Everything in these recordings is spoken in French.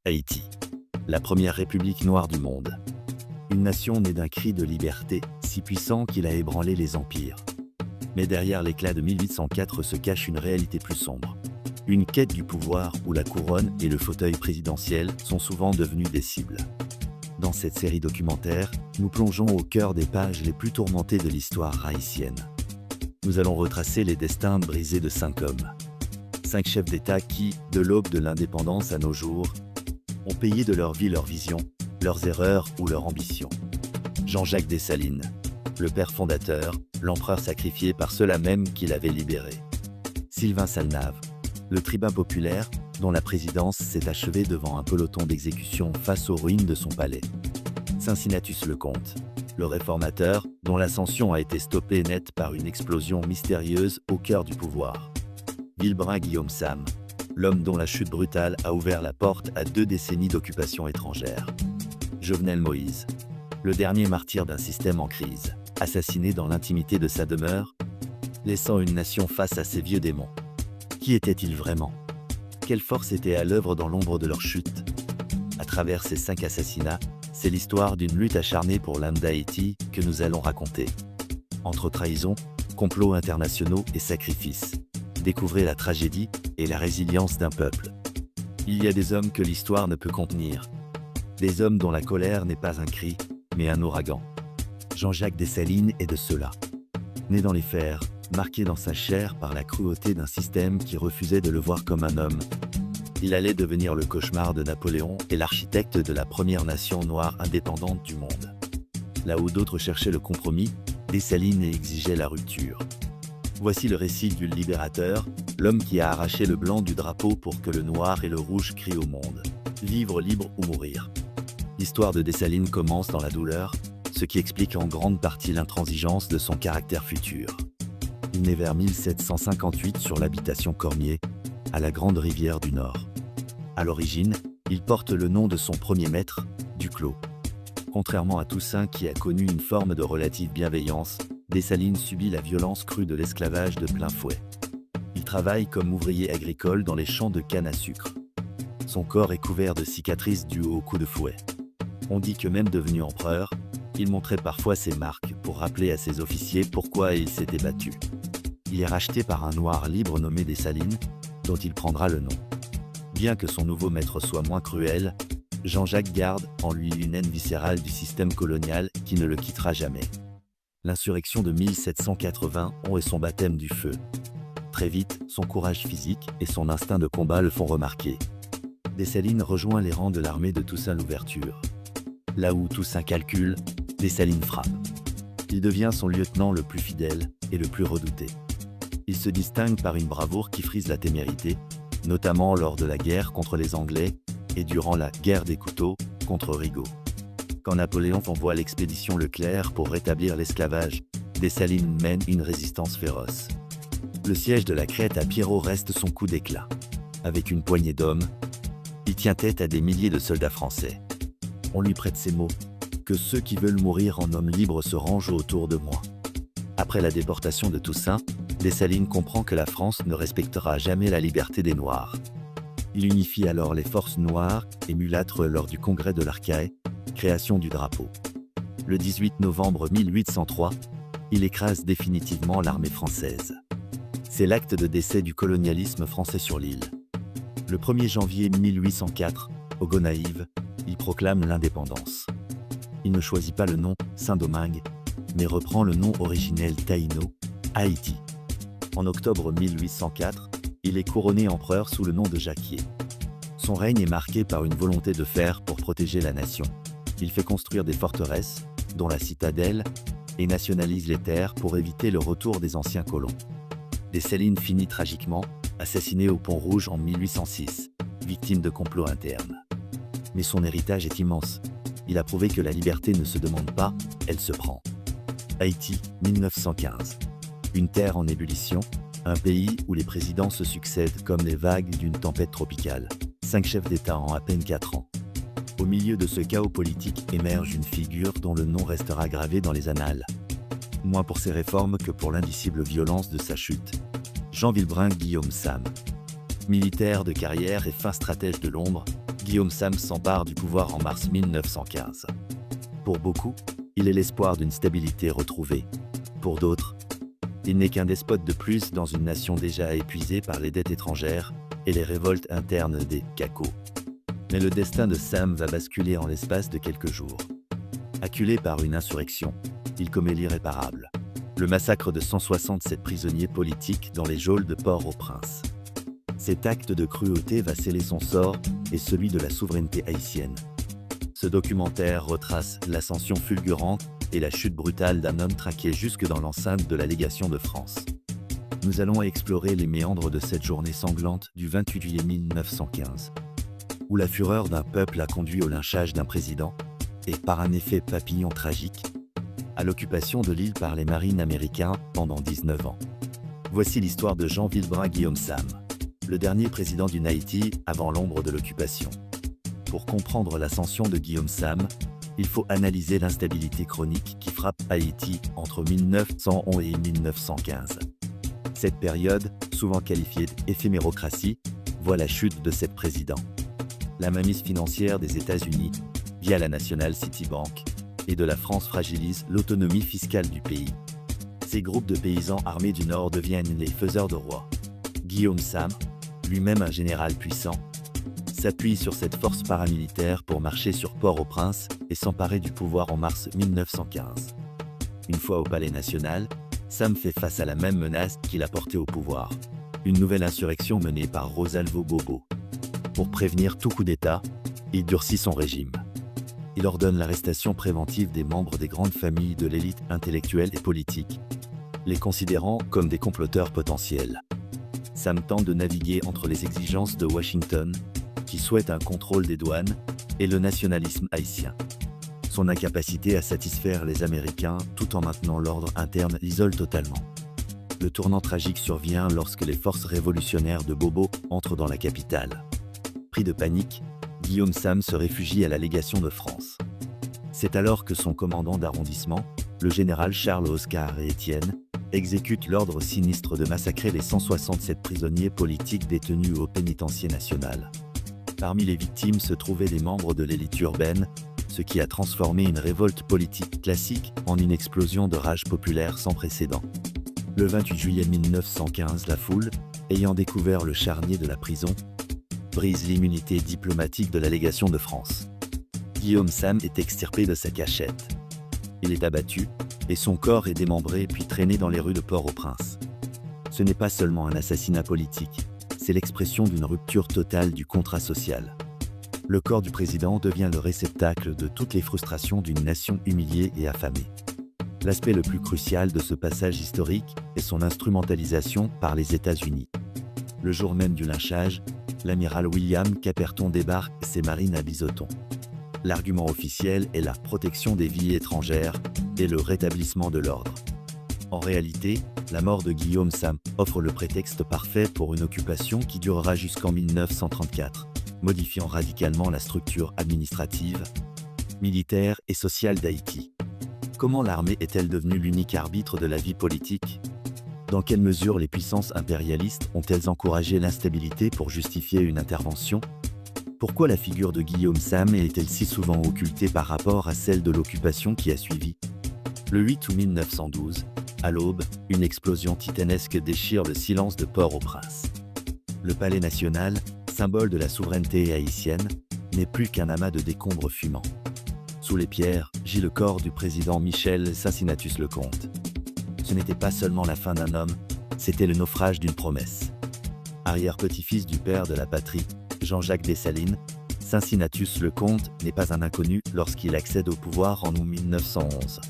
Haïti, la première république noire du monde. Une nation née d'un cri de liberté, si puissant qu'il a ébranlé les empires. Mais derrière l'éclat de 1804 se cache une réalité plus sombre. Une quête du pouvoir où la couronne et le fauteuil présidentiel sont souvent devenus des cibles. Dans cette série documentaire, nous plongeons au cœur des pages les plus tourmentées de l'histoire haïtienne. Nous allons retracer les destins brisés de 5 hommes. 5 chefs d'État qui, de l'aube de l'indépendance à nos jours, ont payé de leur vie leur vision, leurs erreurs ou leur ambition. Jean-Jacques Dessalines, le père fondateur, l'empereur sacrifié par ceux-là même qui l'avaient libéré. Sylvain Salnave, le tribun populaire, dont la présidence s'est achevée devant un peloton d'exécution face aux ruines de son palais. Cincinnatus Lecomte, le réformateur, dont l'ascension a été stoppée net par une explosion mystérieuse au cœur du pouvoir. Vilbrun Guillaume Sam, l'homme dont la chute brutale a ouvert la porte à 2 décennies d'occupation étrangère. Jovenel Moïse, le dernier martyr d'un système en crise, assassiné dans l'intimité de sa demeure, laissant une nation face à ses vieux démons. Qui était-il vraiment? Quelle force était à l'œuvre dans l'ombre de leur chute? À travers ces 5 assassinats, c'est l'histoire d'une lutte acharnée pour l'âme d'Haïti que nous allons raconter. Entre trahison, complots internationaux et sacrifices, découvrez la tragédie et la résilience d'un peuple. Il y a des hommes que l'histoire ne peut contenir. Des hommes dont la colère n'est pas un cri, mais un ouragan. Jean-Jacques Dessalines est de ceux-là. Né dans les fers, marqué dans sa chair par la cruauté d'un système qui refusait de le voir comme un homme, il allait devenir le cauchemar de Napoléon et l'architecte de la première nation noire indépendante du monde. Là où d'autres cherchaient le compromis, Dessalines exigeait la rupture. Voici le récit du libérateur, l'homme qui a arraché le blanc du drapeau pour que le noir et le rouge crient au monde. Vivre libre ou mourir. L'histoire de Dessalines commence dans la douleur, ce qui explique en grande partie l'intransigeance de son caractère futur. Il naît vers 1758 sur l'habitation Cormier, à la Grande Rivière du Nord. À l'origine, il porte le nom de son premier maître, Duclos. Contrairement à Toussaint qui a connu une forme de relative bienveillance, Dessalines subit la violence crue de l'esclavage de plein fouet. Il travaille comme ouvrier agricole dans les champs de canne à sucre. Son corps est couvert de cicatrices dues aux coups de fouet. On dit que même devenu empereur, il montrait parfois ses marques pour rappeler à ses officiers pourquoi il s'était battu. Il est racheté par un noir libre nommé Dessalines, dont il prendra le nom. Bien que son nouveau maître soit moins cruel, Jean-Jacques garde en lui une haine viscérale du système colonial qui ne le quittera jamais. L'insurrection de 1780 est son baptême du feu. Très vite, son courage physique et son instinct de combat le font remarquer. Dessalines rejoint les rangs de l'armée de Toussaint Louverture. Là où Toussaint calcule, Dessalines frappe. Il devient son lieutenant le plus fidèle et le plus redouté. Il se distingue par une bravoure qui frise la témérité, notamment lors de la guerre contre les Anglais et durant la guerre des couteaux contre Rigaud. Quand Napoléon envoie l'expédition Leclerc pour rétablir l'esclavage, Dessalines mène une résistance féroce. Le siège de la Crète à Pierrot reste son coup d'éclat. Avec une poignée d'hommes, il tient tête à des milliers de soldats français. On lui prête ces mots, que ceux qui veulent mourir en hommes libres se rangent autour de moi. Après la déportation de Toussaint, Dessalines comprend que la France ne respectera jamais la liberté des Noirs. Il unifie alors les forces noires et mulâtres lors du congrès de l'Arcahaie, création du drapeau. Le 18 novembre 1803, il écrase définitivement l'armée française. C'est l'acte de décès du colonialisme français sur l'île. Le 1er janvier 1804, au Gonaïves, il proclame l'indépendance. Il ne choisit pas le nom Saint-Domingue, mais reprend le nom originel Taïno, Haïti. En octobre 1804, il est couronné empereur sous le nom de Jacquier. Son règne est marqué par une volonté de faire pour protéger la nation. Il fait construire des forteresses, dont la citadelle, et nationalise les terres pour éviter le retour des anciens colons. Dessalines finit tragiquement, assassiné au Pont Rouge en 1806, victime de complots internes. Mais son héritage est immense. Il a prouvé que la liberté ne se demande pas, elle se prend. Haïti, 1915. Une terre en ébullition, un pays où les présidents se succèdent comme les vagues d'une tempête tropicale. 5 chefs d'État en à peine 4 ans. Au milieu de ce chaos politique émerge une figure dont le nom restera gravé dans les annales. Moins pour ses réformes que pour l'indicible violence de sa chute. Jean Vilbrun Guillaume Sam. Militaire de carrière et fin stratège de l'ombre, Guillaume Sam s'empare du pouvoir en mars 1915. Pour beaucoup, il est l'espoir d'une stabilité retrouvée. Pour d'autres, il n'est qu'un despote de plus dans une nation déjà épuisée par les dettes étrangères et les révoltes internes des cacos. Mais le destin de Sam va basculer en l'espace de quelques jours. Acculé par une insurrection, il commet l'irréparable. Le massacre de 167 prisonniers politiques dans les geôles de Port-au-Prince. Cet acte de cruauté va sceller son sort et celui de la souveraineté haïtienne. Ce documentaire retrace l'ascension fulgurante et la chute brutale d'un homme traqué jusque dans l'enceinte de la légation de France. Nous allons explorer les méandres de cette journée sanglante du 28 juillet 1915, où la fureur d'un peuple a conduit au lynchage d'un président, et par un effet papillon tragique, à l'occupation de l'île par les marines américains pendant 19 ans. Voici l'histoire de Jean Villebrun Guillaume Sam, le dernier président du Haïti avant l'ombre de l'occupation. Pour comprendre l'ascension de Guillaume Sam, il faut analyser l'instabilité chronique qui frappe Haïti entre 1911 et 1915. Cette période, souvent qualifiée d'éphémérocratie, voit la chute de 7 présidents. La mainmise financière des États-Unis, via la National City Bank, et de la France fragilise l'autonomie fiscale du pays. Ces groupes de paysans armés du Nord deviennent les faiseurs de rois. Guillaume Sam, lui-même un général puissant, s'appuie sur cette force paramilitaire pour marcher sur Port-au-Prince et s'emparer du pouvoir en mars 1915. Une fois au Palais national, Sam fait face à la même menace qui l'a porté au pouvoir, une nouvelle insurrection menée par Rosalvo Bobo. Pour prévenir tout coup d'État, il durcit son régime. Il ordonne l'arrestation préventive des membres des grandes familles de l'élite intellectuelle et politique, les considérant comme des comploteurs potentiels. Sam tente de naviguer entre les exigences de Washington, qui souhaite un contrôle des douanes, et le nationalisme haïtien. Son incapacité à satisfaire les Américains tout en maintenant l'ordre interne l'isole totalement. Le tournant tragique survient lorsque les forces révolutionnaires de Bobo entrent dans la capitale. Pris de panique, Guillaume Sam se réfugie à la légation de France. C'est alors que son commandant d'arrondissement, le général Charles-Oscar Étienne, exécute l'ordre sinistre de massacrer les 167 prisonniers politiques détenus au pénitencier national. Parmi les victimes se trouvaient des membres de l'élite urbaine, ce qui a transformé une révolte politique classique en une explosion de rage populaire sans précédent. Le 28 juillet 1915, la foule, ayant découvert le charnier de la prison, brise l'immunité diplomatique de la légation de France. Guillaume Sam est extirpé de sa cachette. Il est abattu, et son corps est démembré puis traîné dans les rues de Port-au-Prince. Ce n'est pas seulement un assassinat politique, c'est l'expression d'une rupture totale du contrat social. Le corps du président devient le réceptacle de toutes les frustrations d'une nation humiliée et affamée. L'aspect le plus crucial de ce passage historique est son instrumentalisation par les États-Unis. Le jour même du lynchage, l'amiral William Caperton débarque ses marines à Bizoton. L'argument officiel est la protection des vies étrangères et le rétablissement de l'ordre. En réalité, la mort de Guillaume Sam offre le prétexte parfait pour une occupation qui durera jusqu'en 1934, modifiant radicalement la structure administrative, militaire et sociale d'Haïti. Comment l'armée est-elle devenue l'unique arbitre de la vie politique ? Dans quelle mesure les puissances impérialistes ont-elles encouragé l'instabilité pour justifier une intervention ? Pourquoi la figure de Guillaume Sam est-elle si souvent occultée par rapport à celle de l'occupation qui a suivi ? Le 8 août 1912, à l'aube, une explosion titanesque déchire le silence de Port-au-Prince. Le Palais national, symbole de la souveraineté haïtienne, n'est plus qu'un amas de décombres fumants. Sous les pierres, gît le corps du président Michel Cincinnatus Lecomte. Ce n'était pas seulement la fin d'un homme, c'était le naufrage d'une promesse. Arrière-petit-fils du père de la patrie, Jean-Jacques Dessalines, Cincinnatus Lecomte n'est pas un inconnu lorsqu'il accède au pouvoir en août 1911.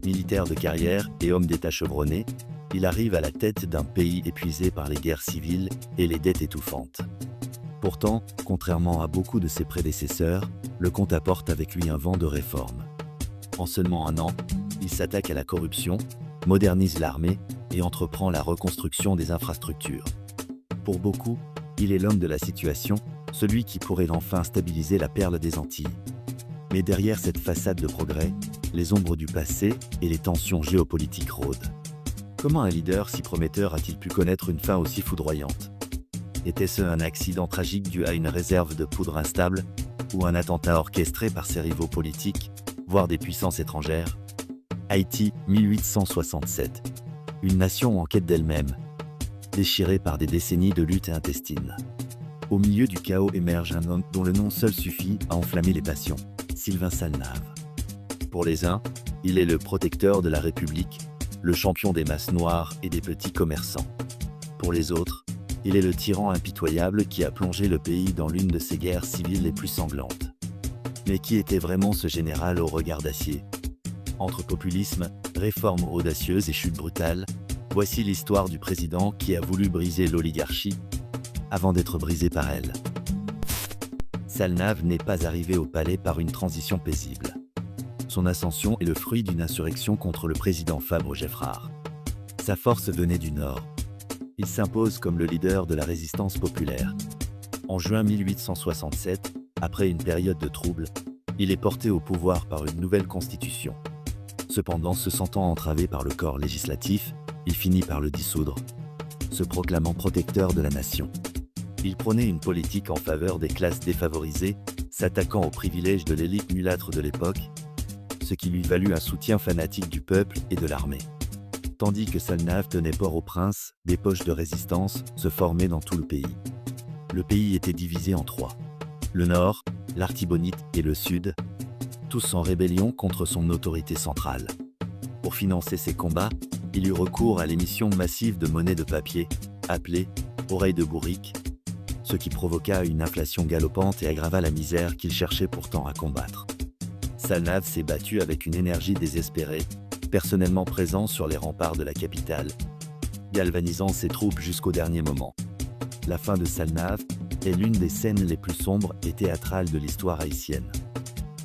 Militaire de carrière et homme d'État chevronné, il arrive à la tête d'un pays épuisé par les guerres civiles et les dettes étouffantes. Pourtant, contrairement à beaucoup de ses prédécesseurs, Lecomte apporte avec lui un vent de réforme. En seulement un an, il s'attaque à la corruption, modernise l'armée et entreprend la reconstruction des infrastructures. Pour beaucoup, il est l'homme de la situation, celui qui pourrait enfin stabiliser la perle des Antilles. Mais derrière cette façade de progrès, les ombres du passé et les tensions géopolitiques rôdent. Comment un leader si prometteur a-t-il pu connaître une fin aussi foudroyante ? Était-ce un accident tragique dû à une réserve de poudre instable, ou un attentat orchestré par ses rivaux politiques, voire des puissances étrangères? Haïti, 1867. Une nation en quête d'elle-même, déchirée par des décennies de lutte intestine. Au milieu du chaos émerge un homme dont le nom seul suffit à enflammer les passions, Sylvain Salnave. Pour les uns, il est le protecteur de la République, le champion des masses noires et des petits commerçants. Pour les autres, il est le tyran impitoyable qui a plongé le pays dans l'une de ses guerres civiles les plus sanglantes. Mais qui était vraiment ce général au regard d'acier? Entre populisme, réformes audacieuses et chute brutale, voici l'histoire du président qui a voulu briser l'oligarchie avant d'être brisé par elle. Salnave n'est pas arrivé au palais par une transition paisible. Son ascension est le fruit d'une insurrection contre le président Fabre Geffrard. Sa force venait du Nord. Il s'impose comme le leader de la résistance populaire. En juin 1867, après une période de troubles, il est porté au pouvoir par une nouvelle constitution. Cependant, se sentant entravé par le corps législatif, il finit par le dissoudre, se proclamant protecteur de la nation. Il prônait une politique en faveur des classes défavorisées, s'attaquant aux privilèges de l'élite mulâtre de l'époque, ce qui lui valut un soutien fanatique du peuple et de l'armée. Tandis que Salnave tenait Port-au-Prince, des poches de résistance se formaient dans tout le pays. Le pays était divisé en trois. Le Nord, l'Artibonite et le Sud, tous en rébellion contre son autorité centrale. Pour financer ses combats, il eut recours à l'émission massive de monnaie de papier, appelée « oreille de bourrique », ce qui provoqua une inflation galopante et aggrava la misère qu'il cherchait pourtant à combattre. Salnave s'est battu avec une énergie désespérée, personnellement présent sur les remparts de la capitale, galvanisant ses troupes jusqu'au dernier moment. La fin de Salnave est l'une des scènes les plus sombres et théâtrales de l'histoire haïtienne.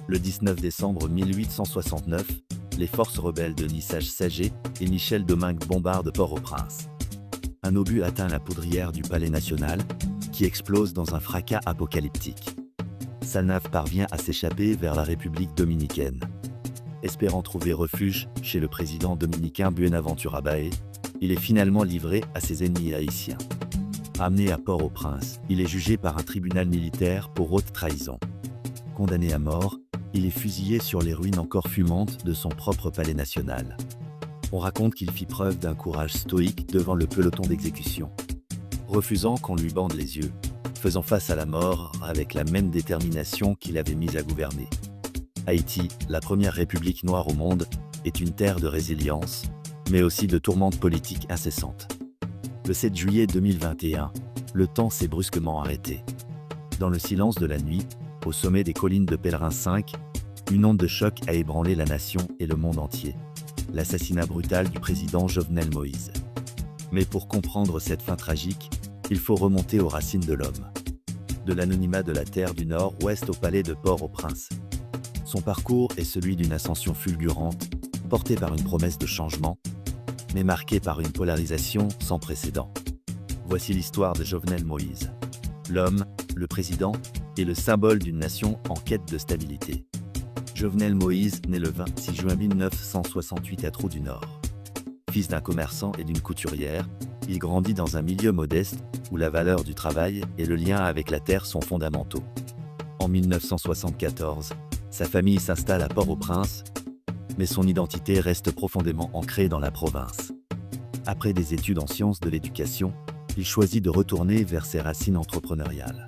Le 19 décembre 1869, les forces rebelles de Nissage Sagé et Michel Domingue bombardent Port-au-Prince. Un obus atteint la poudrière du Palais national, qui explose dans un fracas apocalyptique. Salnave parvient à s'échapper vers la République dominicaine. Espérant trouver refuge chez le président dominicain Buenaventura Bae, il est finalement livré à ses ennemis haïtiens. Amené à Port-au-Prince, il est jugé par un tribunal militaire pour haute trahison. Condamné à mort, il est fusillé sur les ruines encore fumantes de son propre palais national. On raconte qu'il fit preuve d'un courage stoïque devant le peloton d'exécution, refusant qu'on lui bande les yeux, faisant face à la mort avec la même détermination qu'il avait mise à gouverner. Haïti, la première république noire au monde, est une terre de résilience, mais aussi de tourmentes politiques incessantes. Le 7 juillet 2021, le temps s'est brusquement arrêté. Dans le silence de la nuit, au sommet des collines de Pèlerin 5, une onde de choc a ébranlé la nation et le monde entier. L'assassinat brutal du président Jovenel Moïse. Mais pour comprendre cette fin tragique, il faut remonter aux racines de l'homme. De l'anonymat de la terre du Nord-Ouest au palais de Port-au-Prince. Son parcours est celui d'une ascension fulgurante, portée par une promesse de changement, mais marquée par une polarisation sans précédent. Voici l'histoire de Jovenel Moïse. L'homme, le président, est le symbole d'une nation en quête de stabilité. Jovenel Moïse naît le 26 juin 1968 à Trou-du-Nord. Fils d'un commerçant et d'une couturière, il grandit dans un milieu modeste où la valeur du travail et le lien avec la terre sont fondamentaux. En 1974, sa famille s'installe à Port-au-Prince, mais son identité reste profondément ancrée dans la province. Après des études en sciences de l'éducation, il choisit de retourner vers ses racines entrepreneuriales.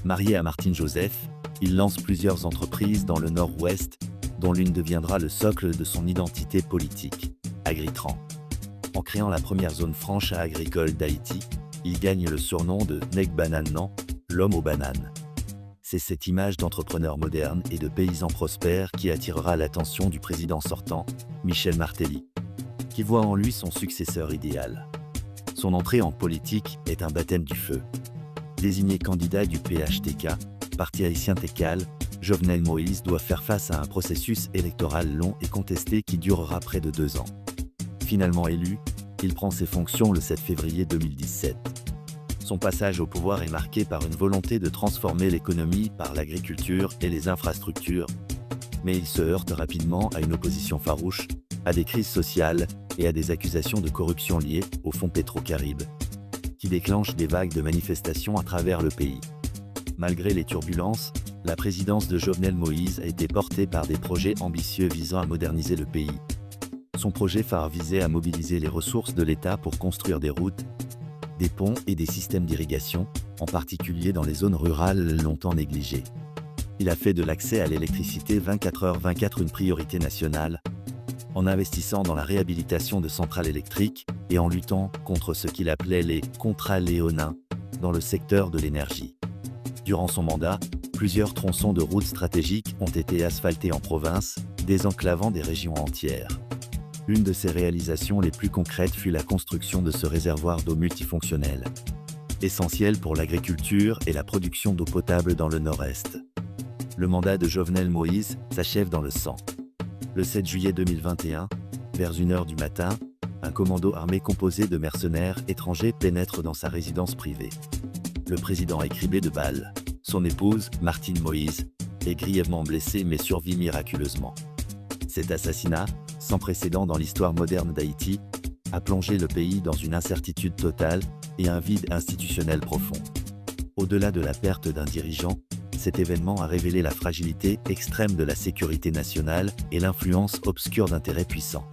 Marié à Martine Joseph, il lance plusieurs entreprises dans le Nord-Ouest, dont l'une deviendra le socle de son identité politique, Agritran. En créant la première zone franche à agricole d'Haïti, il gagne le surnom de Neg Bananan, l'homme aux bananes. C'est cette image d'entrepreneur moderne et de paysan prospère qui attirera l'attention du président sortant, Michel Martelly, qui voit en lui son successeur idéal. Son entrée en politique est un baptême du feu. Désigné candidat du PHTK, Parti haïtien Tekal, Jovenel Moïse doit faire face à un processus électoral long et contesté qui durera près de 2 ans. Finalement élu, il prend ses fonctions le 7 février 2017. Son passage au pouvoir est marqué par une volonté de transformer l'économie par l'agriculture et les infrastructures, mais il se heurte rapidement à une opposition farouche, à des crises sociales et à des accusations de corruption liées au fonds Petro-Caribe, qui déclenche des vagues de manifestations à travers le pays. Malgré les turbulences, la présidence de Jovenel Moïse a été portée par des projets ambitieux visant à moderniser le pays. Son projet phare visait à mobiliser les ressources de l'État pour construire des routes, des ponts et des systèmes d'irrigation, en particulier dans les zones rurales longtemps négligées. Il a fait de l'accès à l'électricité 24h/24 une priorité nationale, en investissant dans la réhabilitation de centrales électriques et en luttant contre ce qu'il appelait les « contrats léonins » dans le secteur de l'énergie. Durant son mandat, plusieurs tronçons de routes stratégiques ont été asphaltés en province, désenclavant des régions entières. Une de ses réalisations les plus concrètes fut la construction de ce réservoir d'eau multifonctionnel, essentiel pour l'agriculture et la production d'eau potable dans le nord-est. Le mandat de Jovenel Moïse s'achève dans le sang. Le 7 juillet 2021, vers 1h du matin, un commando armé composé de mercenaires étrangers pénètre dans sa résidence privée. Le président est criblé de balles. Son épouse, Martine Moïse, est grièvement blessée mais survit miraculeusement. Cet assassinat, sans précédent dans l'histoire moderne d'Haïti, a plongé le pays dans une incertitude totale et un vide institutionnel profond. Au-delà de la perte d'un dirigeant, cet événement a révélé la fragilité extrême de la sécurité nationale et l'influence obscure d'intérêts puissants.